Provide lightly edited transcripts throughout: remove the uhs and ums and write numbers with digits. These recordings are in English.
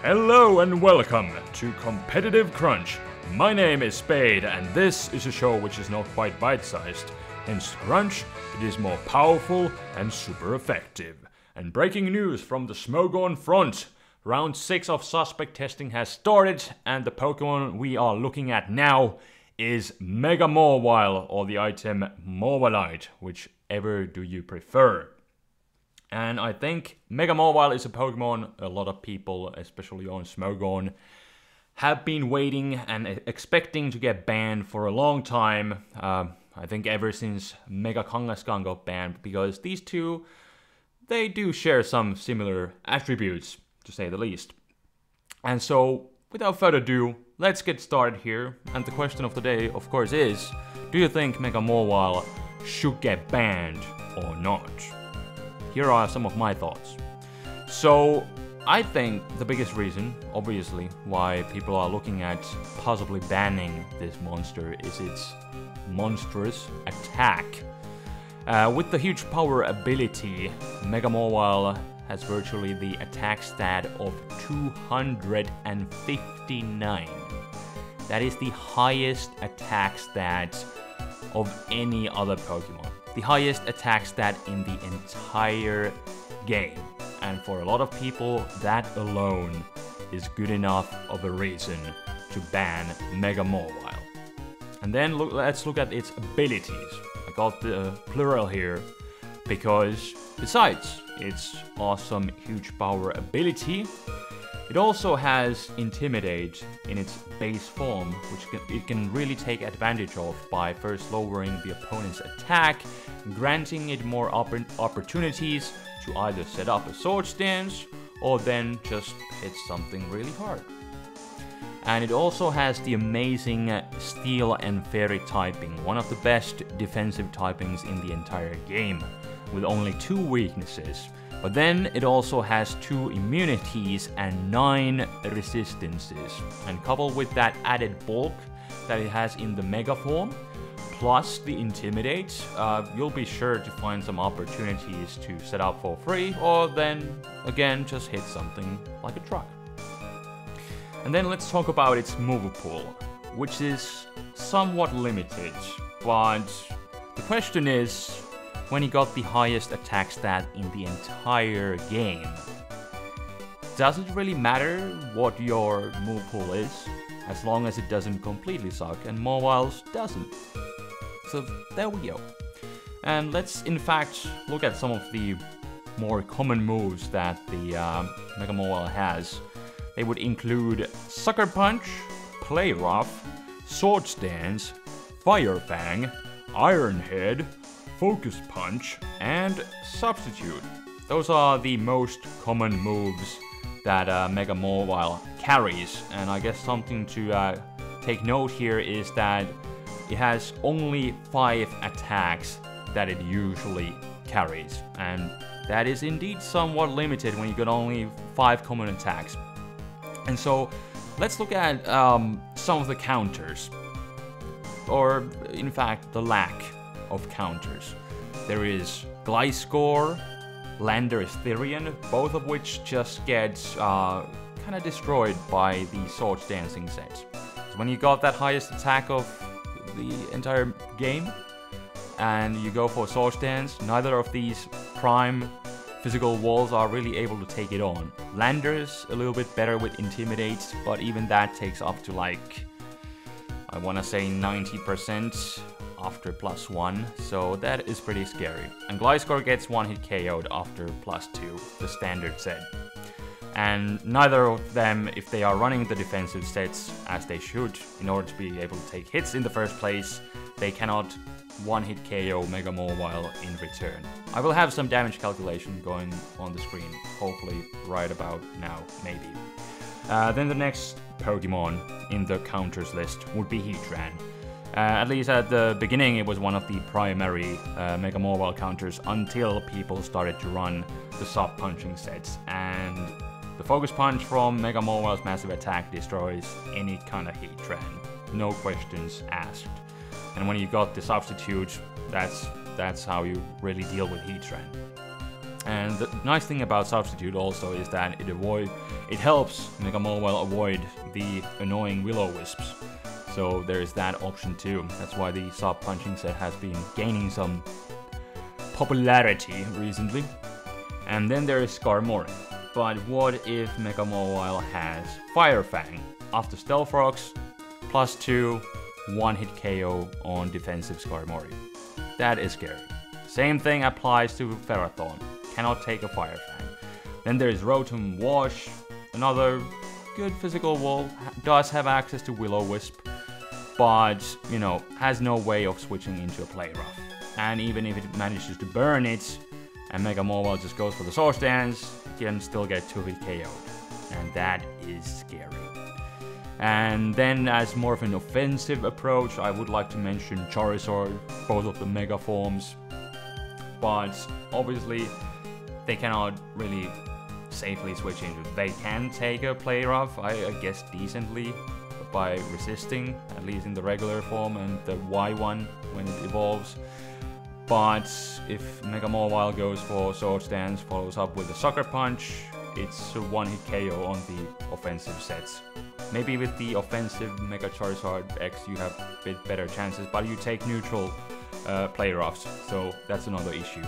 Hello and welcome to Competitive Crunch. My name is Spade and this is a show which is not quite bite-sized. Hence Crunch, it is more powerful and super effective. And breaking news from the Smogon front. Round 6 of suspect testing has started and the Pokemon we are looking at now is Megamall or the item Mawile, whichever do you prefer. And I think Megamall is a Pokemon a lot of people, especially on Smogon, have been waiting and expecting to get banned for a long time. I think ever since Mega Kangaskhan got banned, because these two, they do share some similar attributes, to say the least. And so, without further ado, let's get started here. And the question of the day, of course, is, do you think Megamall should get banned or not? Here are some of my thoughts. So, I think the biggest reason, obviously, why people are looking at possibly banning this monster is its monstrous attack. With the huge power ability, Megamall has virtually the attack stat of 259. That is the highest attack stat of any other Pokemon. The highest attack stat in the entire game. And for a lot of people, that alone is good enough of a reason to ban Megamall. And then let's look at its abilities. I got the plural here because besides its awesome huge power ability, it also has Intimidate in its base form, which it can really take advantage of by first lowering the opponent's attack, granting it more opportunities to either set up a sword stance or then just hit something really hard. And it also has the amazing Steel and Fairy typing, one of the best defensive typings in the entire game, with only 2 weaknesses. But then it also has 2 immunities and 9 resistances. And coupled with that added bulk that it has in the Mega form, plus the Intimidate, you'll be sure to find some opportunities to set up for free, or then, again, just hit something like a truck. And then let's talk about its move pool, which is somewhat limited, but the question is, when he got the highest attack stat in the entire game, does it really matter what your move pool is, as long as it doesn't completely suck, and Mawile's doesn't? So there we go. And let's in fact look at some of the more common moves that the Megamall has. They would include Sucker Punch, Play Rough, Sword Stance, Fire Fang, Iron Head, Focus Punch, and Substitute. Those are the most common moves that Megamall carries, and I guess something to take note here is that it has only 5 attacks that it usually carries, and that is indeed somewhat limited when you got only 5 common attacks. And so let's look at some of the counters, or in fact the lack of counters. There is Gliscor, Landorus Therian, both of which just get kind of destroyed by the Sword Dancing set. So when you got that highest attack of the entire game, and you go for Sword Dance, neither of these prime physical walls are really able to take it on. Landorus a little bit better with Intimidate, but even that takes up to like, I want to say 90% after +1, so that is pretty scary. And Gliscor gets 1-hit KO'd after +2, the standard set. And neither of them, if they are running the defensive sets as they should, in order to be able to take hits in the first place, they cannot 1-hit KO Megamall in return. I will have some damage calculation going on the screen, hopefully right about now, maybe. Then the next Pokemon in the counters list would be Heatran. At least at the beginning it was one of the primary Megamall counters until people started to run the soft punching sets, and the Focus Punch from Megamall's massive attack destroys any kind of Heatran, no questions asked. And when you got the Substitute, that's how you really deal with Heatran. And the nice thing about Substitute also is that it helps Megamall avoid the annoying Will-O-Wisps. So there is that option too. That's why the sub-punching set has been gaining some popularity recently. And then there is Skarmory. But what if Megamall has Fire Fang? After Stealth Rocks, +2, one-hit KO on defensive Skarmory. That is scary. Same thing applies to Ferrothorn. Cannot take a Fire Fang. Then there's Rotom Wash, another good physical wall, does have access to Will-O-Wisp, but, you know, has no way of switching into a Play Rough. And even if it manages to burn it, and Megamall just goes for the Swords Dance, it can still get 2-hit KO'd. And that is scary. And then as more of an offensive approach, I would like to mention Charizard, both of the Mega forms. But obviously, they cannot really safely switch into it. They can take a Play Rough, I guess decently, by resisting, at least in the regular form, and the Y one when it evolves. But if Megamall goes for Swords Dance, follows up with a Sucker Punch, it's a one-hit KO on the offensive sets. Maybe with the offensive Mega Charizard X you have a bit better chances, but you take neutral Play Roughs, so that's another issue.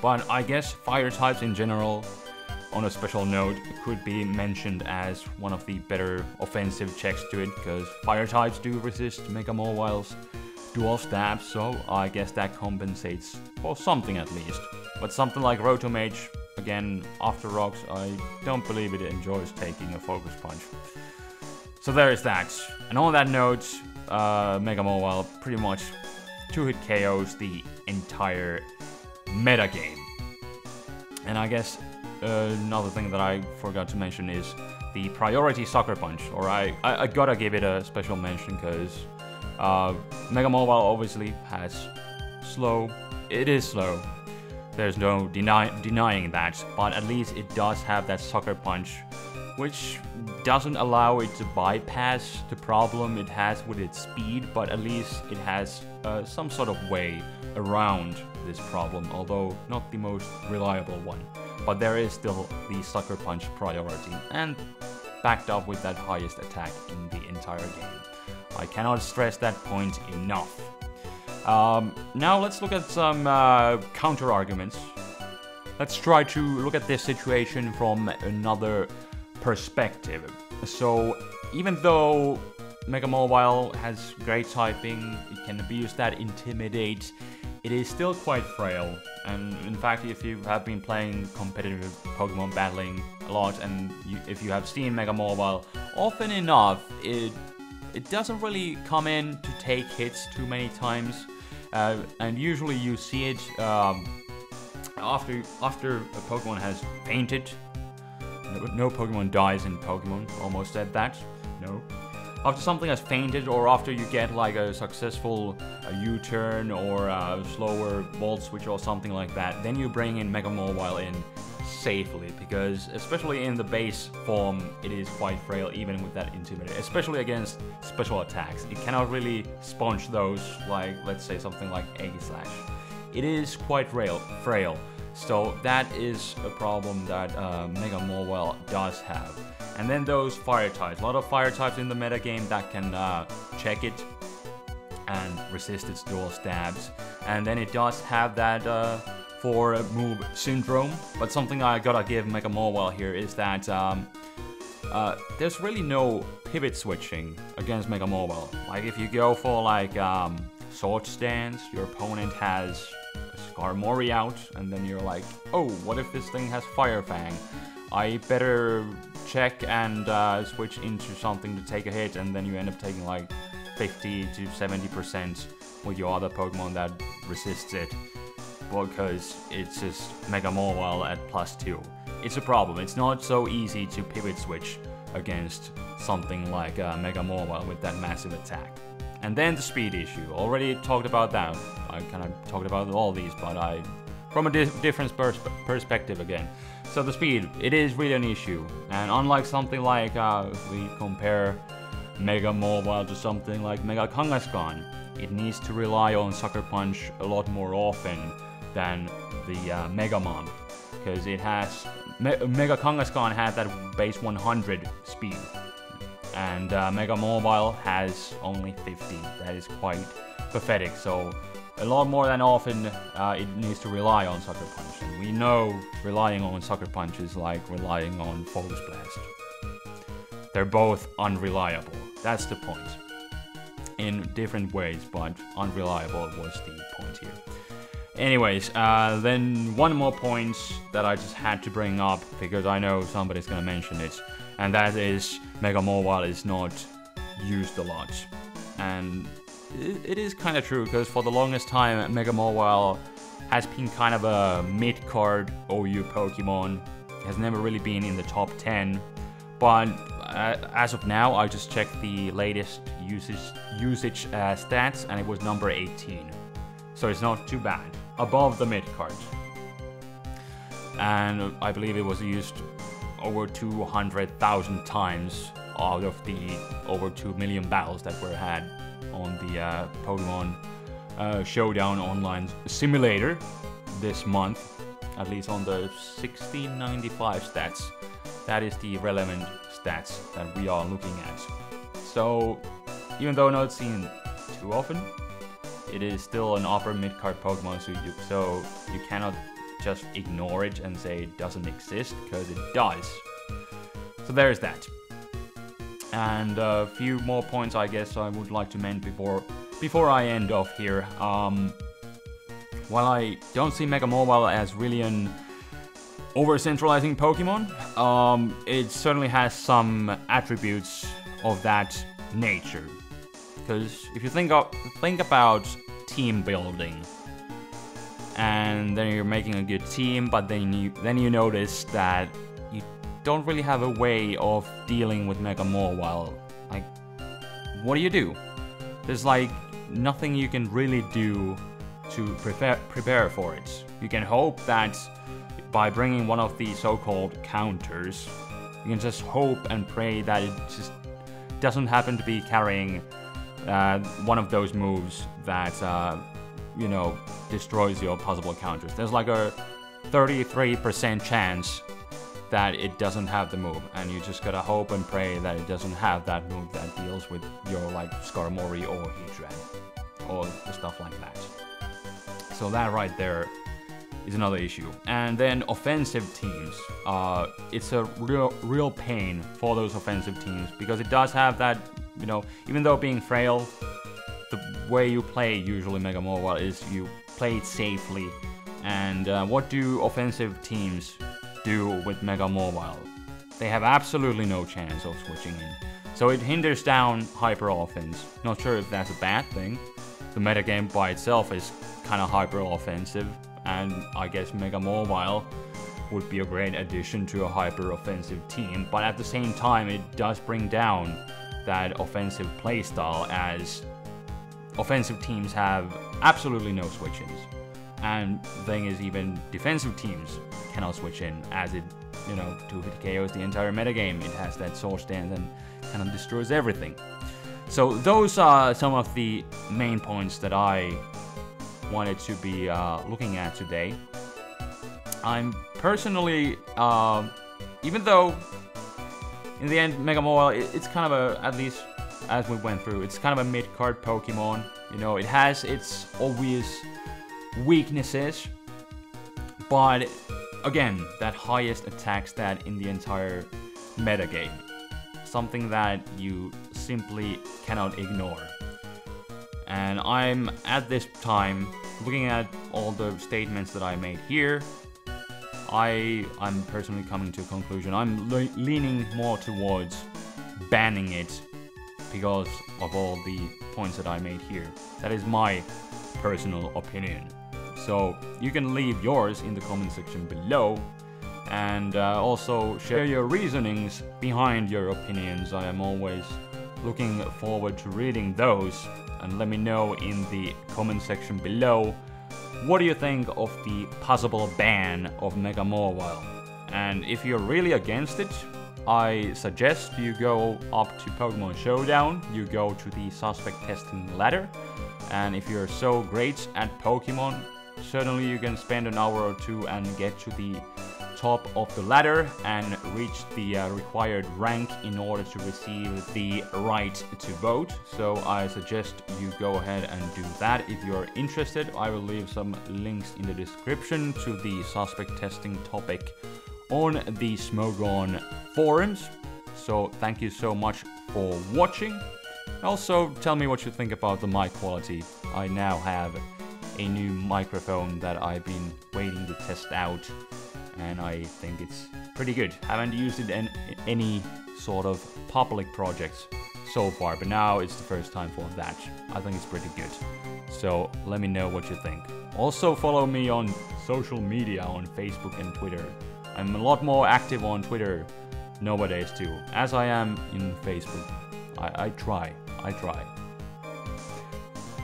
But I guess Fire types in general, on a special note, could be mentioned as one of the better offensive checks to it, because Fire types do resist Megamall's dual stabs, so I guess that compensates for something at least. But something like Rotomage, again, after Rocks, I don't believe it enjoys taking a Focus Punch. So there is that. And on that note, Megamall pretty much 2-hit KOs the entire metagame. And I guess another thing that I forgot to mention is the priority Sucker Punch, or I gotta give it a special mention because Megamall obviously has slow. It is slow. There's no denying that, but at least it does have that Sucker Punch, which doesn't allow it to bypass the problem it has with its speed, but at least it has some sort of way around this problem, although not the most reliable one. But there is still the Sucker Punch priority, and backed up with that highest attack in the entire game. I cannot stress that point enough. Now let's look at some counter arguments. Let's try to look at this situation from another perspective. So even though Megamall has great typing, it can abuse that Intimidate, it is still quite frail. And in fact, if you have been playing competitive Pokemon battling a lot, and if you have seen Megamall often enough, it doesn't really come in to take hits too many times. And usually you see it after a Pokemon has fainted. No Pokemon dies in Pokemon, almost said that. No. After something has fainted, or after you get like a successful U-turn or a slower Volt Switch or something like that, then you bring in Megamall in safely, because especially in the base form, it is quite frail even with that Intimidate, especially against special attacks. It cannot really sponge those, like let's say something like Egg Slash. It is quite frail. So that is a problem that Megamall does have. And then those Fire types. A lot of Fire types in the metagame that can check it and resist its dual stabs. And then it does have that for move syndrome. But something I gotta give Megamall here is that there's really no pivot switching against Megamall. Like if you go for like Swords Dance, your opponent has Skarmory out, and then you're like, oh, what if this thing has Fire Fang? I better check and switch into something to take a hit, and then you end up taking like 50 to 70% with your other Pokemon that resists it, because it's just Megamall at +2. It's a problem. It's not so easy to pivot switch against something like Megamall with that massive attack. And then the speed issue. Already talked about that. I kind of talked about all these, but from a different perspective again. So the speed, it is really an issue. And unlike something like, if we compare Megamall to something like Mega Kangaskhan, it needs to rely on Sucker Punch a lot more often than the Megamall, because it has Mega Kangaskhan had that base 100 speed, and Mega Mawile has only 50. That is quite pathetic. So a lot more than often it needs to rely on Sucker Punch, and we know relying on Sucker Punch is like relying on Focus Blast. They're both unreliable. That's the point. In different ways, but unreliable was the point here. Anyways, then one more point that I just had to bring up, because I know somebody's gonna mention it, and that is Mega Mawile is not used a lot. And it is kind of true, because for the longest time, Mega Mawile has been kind of a mid-card OU Pokemon. Has never really been in the top 10. But as of now, I just checked the latest usage stats, and it was number 18. So it's not too bad. Above the mid-card. And I believe it was used over 200,000 times out of the over 2 million battles that were had on the Pokemon Showdown Online Simulator this month, at least on the 1695 stats. That is the relevant stats that we are looking at. So, even though not seen too often, it is still an upper mid-card Pokemon, so you cannot just ignore it and say it doesn't exist, because it does. So there's that. And a few more points I guess I would like to mention before I end off here. While I don't see Mega Mawile as really an over-centralizing Pokemon, it certainly has some attributes of that nature. Because if you think about team building, and then you're making a good team, but then you notice that you don't really have a way of dealing with Mega Mawile. Like, what do? There's like nothing you can really do to prepare for it. You can hope that by bringing one of the so-called counters, you can just hope and pray that it just doesn't happen to be carrying one of those moves that, you know, destroys your possible counters. There's like a 33% chance that it doesn't have the move, and you just gotta hope and pray that it doesn't have that move that deals with your, like, Skarmory or Heatran, or stuff like that. So that right there is another issue. And then offensive teams. It's a real pain for those offensive teams, because it does have that, you know, even though being frail, the way you play usually Mega Mawile is you play it safely. And what do offensive teams do with Mega Mawile? They have absolutely no chance of switching in. So it hinders down hyper offense. Not sure if that's a bad thing. The metagame by itself is kind of hyper offensive, and I guess Mega Mawile would be a great addition to a hyper offensive team, but at the same time it does bring down that offensive playstyle, as offensive teams have absolutely no switch-ins. And the thing is, even defensive teams cannot switch in, as it, you know, 2-hit KOs the entire metagame. It has that sword stance and kind of destroys everything. So those are some of the main points that I wanted to be looking at today. I'm personally, even though in the end Mega Mawile, it's kind of a, at least as we went through, it's kind of a mid-card Pokemon. You know, it has its obvious weaknesses, but again, that highest attack stat in the entire metagame. Something that you simply cannot ignore. And I'm, at this time, looking at all the statements that I made here, I'm personally coming to a conclusion. I'm leaning more towards banning it because of all the points that I made here. That is my personal opinion. So you can leave yours in the comment section below, and also share your reasonings behind your opinions. I am always looking forward to reading those, and let me know in the comment section below, what do you think of the possible ban of Mega Mawile? And if you're really against it, I suggest you go up to Pokemon Showdown, you go to the suspect testing ladder, and if you're so great at Pokemon, certainly you can spend an hour or two and get to the top of the ladder and reach the required rank in order to receive the right to vote. So I suggest you go ahead and do that if you're interested. I will leave some links in the description to the suspect testing topic on the Smogon forums. So thank you so much for watching. Also tell me what you think about the mic quality. I now have a new microphone that I've been waiting to test out, and I think it's pretty good. Haven't used it in any sort of public projects so far, but now it's the first time for that. I think it's pretty good. So let me know what you think. Also follow me on social media on Facebook and Twitter. I'm a lot more active on Twitter nowadays too, as I am in Facebook. I try.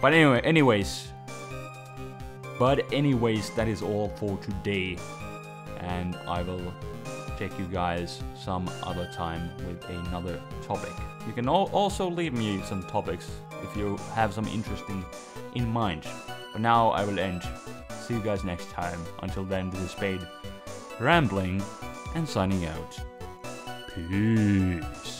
But anyways, that is all for today. And I will take you guys some other time with another topic. You can also leave me some topics if you have some interesting in mind. But now I will end. See you guys next time. Until then, this is Spade rambling and signing out. Peace.